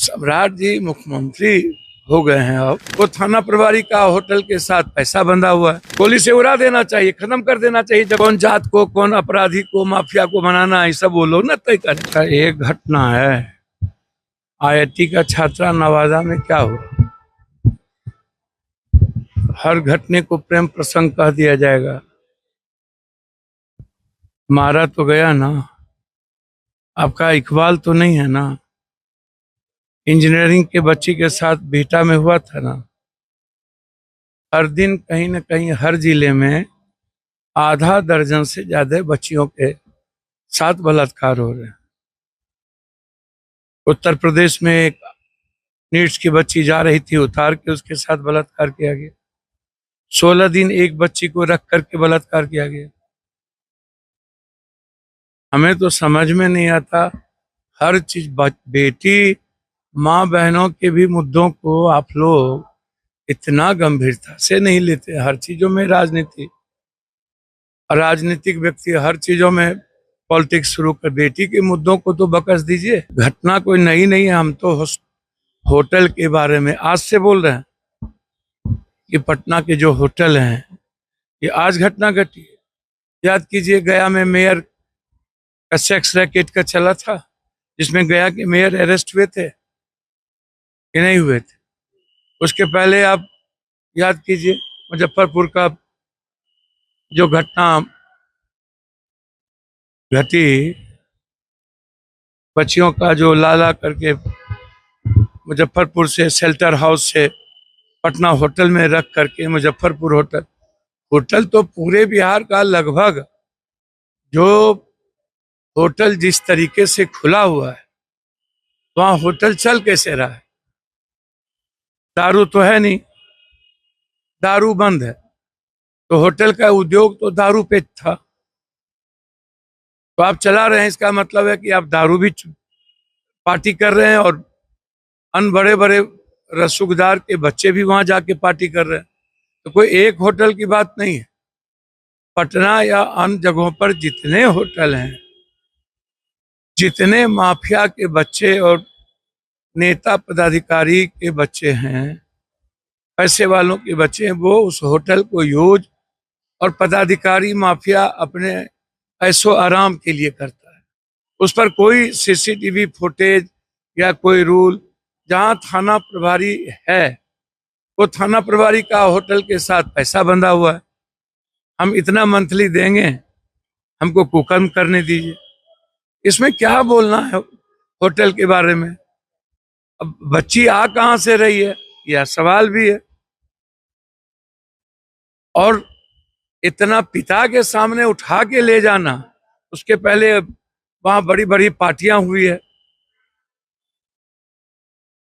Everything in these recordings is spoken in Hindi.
सम्राट जी मुख्यमंत्री हो गए हैं। अब वो थाना प्रभारी का होटल के साथ पैसा बंधा हुआ है। गोली से उड़ा देना चाहिए, खत्म कर देना चाहिए। जब कौन जात को, कौन अपराधी को, माफिया को बनाना है, सब वो लोग न तय करें। एक घटना है, IIT का छात्रा नवादा में क्या हुआ। हर घटने को प्रेम प्रसंग कह दिया जाएगा। मारा तो गया ना, आपका इकबाल तो नहीं है ना। इंजीनियरिंग के बच्ची के साथ बिहटा में हुआ था ना। हर दिन कहीं न कहीं हर जिले में आधा दर्जन से ज्यादा बच्चियों के साथ बलात्कार हो रहे हैं। उत्तर प्रदेश में एक नीट्स की बच्ची जा रही थी, उतार के उसके साथ बलात्कार किया गया। 16 दिन एक बच्ची को रख करके बलात्कार किया गया। हमें तो समझ में नहीं आता। हर चीज बेटी माँ बहनों के भी मुद्दों को आप लोग इतना गंभीरता से नहीं लेते। हर चीजों में राजनीति, राजनीतिक व्यक्ति हर चीजों में पॉलिटिक्स शुरू कर। बेटी के मुद्दों को तो बकस दीजिए। घटना कोई नई नहीं है। हम तो होटल के बारे में आज से बोल रहे हैं कि पटना के जो होटल हैं, ये आज घटना घटी है। याद कीजिए, गया में मेयर का सेक्स रैकेट का चला था, जिसमें गया के मेयर अरेस्ट हुए थे कि नहीं हुए थे। उसके पहले आप याद कीजिए, मुजफ्फरपुर का जो घटना घटी, बच्चियों का जो लाला करके मुजफ्फरपुर से शेल्टर हाउस से पटना होटल में रख करके, मुजफ्फरपुर होटल तो पूरे बिहार का लगभग जो होटल जिस तरीके से खुला हुआ है, वहां होटल चल कैसे रहा है। दारू तो है नहीं, दारू बंद है, तो होटल का उद्योग तो दारू पे था। तो आप चला रहे हैं, इसका मतलब है कि आप दारू भी पार्टी कर रहे हैं और अन बड़े बड़े रसूखदार के बच्चे भी वहां जाके पार्टी कर रहे हैं। तो कोई एक होटल की बात नहीं है। पटना या अन्य जगहों पर जितने होटल हैं, जितने माफिया के बच्चे और नेता पदाधिकारी के बच्चे हैं, पैसे वालों के बच्चे हैं, वो उस होटल को यूज और पदाधिकारी माफिया अपने ऐशो आराम के लिए करता है। उस पर कोई CCTV फुटेज या कोई रूल, जहां थाना प्रभारी है, वो थाना प्रभारी का होटल के साथ पैसा बंधा हुआ है। हम इतना मंथली देंगे, हमको कुकर्म करने दीजिए। इसमें क्या बोलना है होटल के बारे में। अब बच्ची आ कहां से रही है, यह सवाल भी है। और इतना पिता के सामने उठा के ले जाना, उसके पहले वहां बड़ी बड़ी पार्टियां हुई है।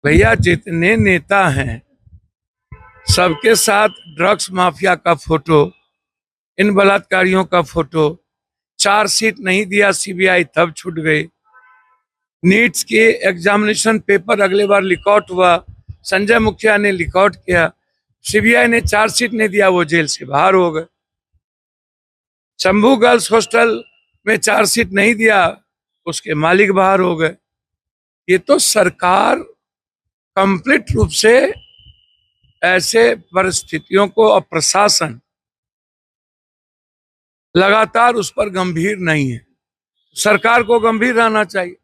भैया, जितने नेता हैं सबके साथ ड्रग्स माफिया का फोटो, इन बलात्कारियों का फोटो। चार्जशीट नहीं दिया CBI, तब छूट गई। नीट्स के एग्जामिनेशन पेपर अगले बार लिकआउट हुआ, संजय मुखिया ने लिकआउट किया, CBI ने चार्जशीट नहीं दिया, वो जेल से बाहर हो गए। शंभू गर्ल्स हॉस्टल में चार्जशीट नहीं दिया, उसके मालिक बाहर हो गए। ये तो सरकार कंप्लीट रूप से ऐसे परिस्थितियों को, और प्रशासन लगातार उस पर गंभीर नहीं है। सरकार को गंभीर रहना चाहिए।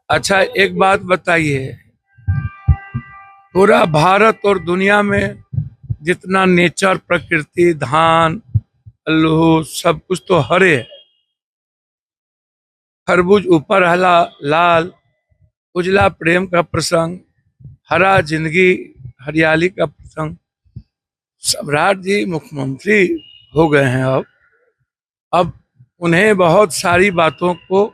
अच्छा, एक बात बताइए, पूरा भारत और दुनिया में जितना नेचर, प्रकृति, धान, अल्लू, सब कुछ तो हरे है। खरबूज ऊपर हला लाल, उजला प्रेम का प्रसंग, हरा जिंदगी, हरियाली का प्रसंग। सम्राट जी मुख्यमंत्री हो गए हैं। अब उन्हें बहुत सारी बातों को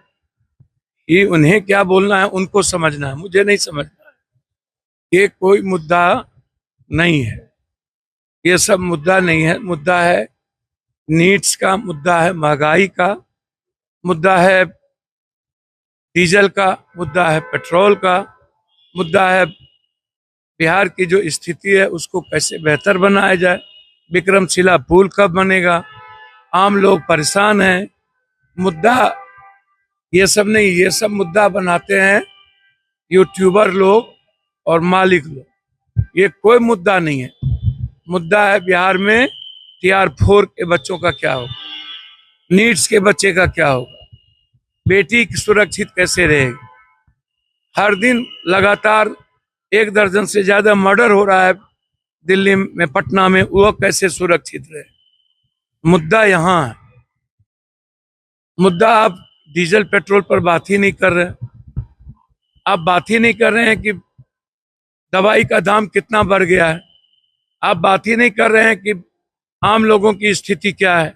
ही, उन्हें क्या बोलना है उनको समझना है, मुझे नहीं समझना है। ये कोई मुद्दा नहीं है, ये सब मुद्दा नहीं है। मुद्दा है नीट्स का, मुद्दा है महंगाई का, मुद्दा है डीजल का, मुद्दा है पेट्रोल का, मुद्दा है बिहार की जो स्थिति है उसको कैसे बेहतर बनाया जाए। विक्रमशिला पुल कब बनेगा, आम लोग परेशान हैं। मुद्दा ये सब नहीं, ये सब मुद्दा बनाते हैं यूट्यूबर लोग और मालिक लोग, ये कोई मुद्दा नहीं है। मुद्दा है बिहार में TR4 के बच्चों का क्या होगा, नीट्स के बच्चे का क्या होगा, बेटी सुरक्षित कैसे रहेगी। हर दिन लगातार 1 दर्जन से ज्यादा मर्डर हो रहा है दिल्ली में, पटना में, वो कैसे सुरक्षित रहे। मुद्दा यहाँ है। मुद्दा आप डीजल पेट्रोल पर बात ही नहीं कर रहे। आप बात ही नहीं कर रहे हैं कि दवाई का दाम कितना बढ़ गया है। आप बात ही नहीं कर रहे हैं कि आम लोगों की स्थिति क्या है,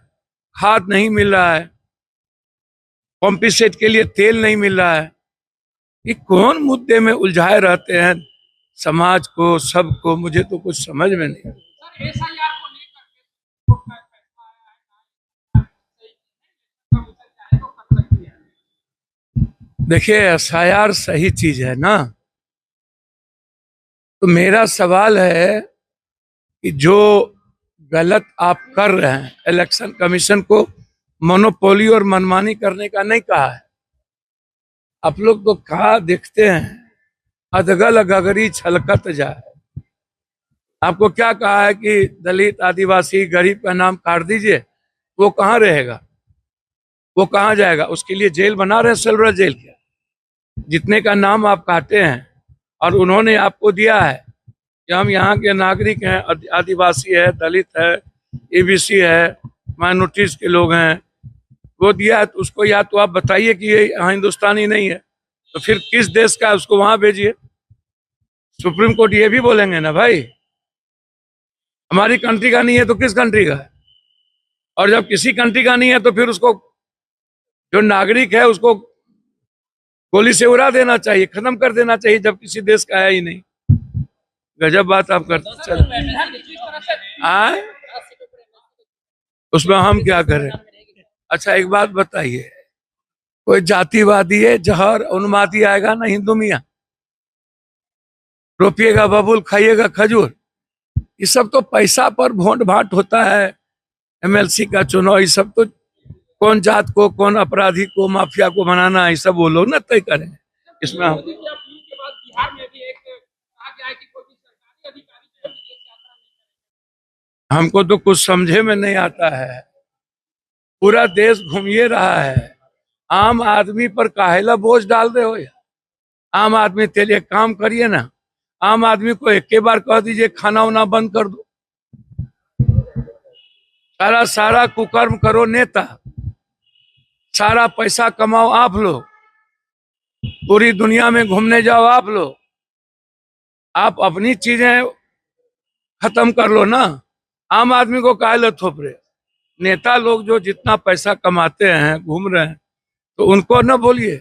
खाद नहीं मिल रहा है, पंपिंग के लिए तेल नहीं मिल रहा है। ये कौन मुद्दे में उलझाए रहते हैं समाज को, सबको, मुझे तो कुछ समझ में नहीं। देखिए, SIR सही चीज है ना, तो मेरा सवाल है कि जो गलत आप कर रहे हैं, इलेक्शन कमीशन को मोनोपोली और मनमानी करने का नहीं कहा है। आप लोग तो कहा देखते हैं, अधगल गगरी छलकत जाए। आपको क्या कहा है कि दलित, आदिवासी, गरीब का नाम काट दीजिए, वो कहाँ रहेगा, वो कहाँ जाएगा। उसके लिए जेल बना रहे हैं, सेलुलर जेल। क्या जितने का नाम आप काटे हैं और उन्होंने आपको दिया है कि हम यहाँ के नागरिक हैं, आदिवासी है, दलित है, ABC है, माइनॉरिटीज के लोग हैं, वो दिया है, तो उसको या तो आप बताइए कि ये यहाँ हिंदुस्तानी नहीं है, तो फिर किस देश का है उसको वहां भेजिए। सुप्रीम कोर्ट ये भी बोलेंगे ना भाई, हमारी कंट्री का नहीं है तो किस कंट्री का है। और जब किसी कंट्री का नहीं है तो फिर उसको, जो नागरिक है, उसको गोली से उड़ा देना चाहिए, खत्म कर देना चाहिए, जब किसी देश का है ही नहीं। गजब बात आप करते चल। उसमें हम क्या करें। अच्छा एक बात बताइए, कोई जातिवादी है, जहर उन्मादी आएगा ना हिंदू मियाँ, रोपिएगा बबुल, खाइएगा खजूर। ये सब तो पैसा पर भोंट भाट होता है, MLC का चुनाव, ये सब तो कौन जात को, कौन अपराधी को, माफिया को बनाना, ये सब वो लोग ना तय करें। इसमें हमको तो कुछ समझे में नहीं आता है। पूरा देश घूमिए रहा है, आम आदमी पर काहेला बोझ डाल रहे हो। आम आदमी के लिए काम करिए ना, आम आदमी को एक बार कह दीजिए खाना वाना बंद कर दो। सारा कुकर्म करो नेता, सारा पैसा कमाओ आप लोग, पूरी दुनिया में घूमने जाओ आप लोग, आप अपनी चीजें खत्म कर लो ना। आम आदमी को काहे थोप रहे। नेता लोग जो जितना पैसा कमाते हैं, घूम रहे हैं, तो उनको न बोलिए।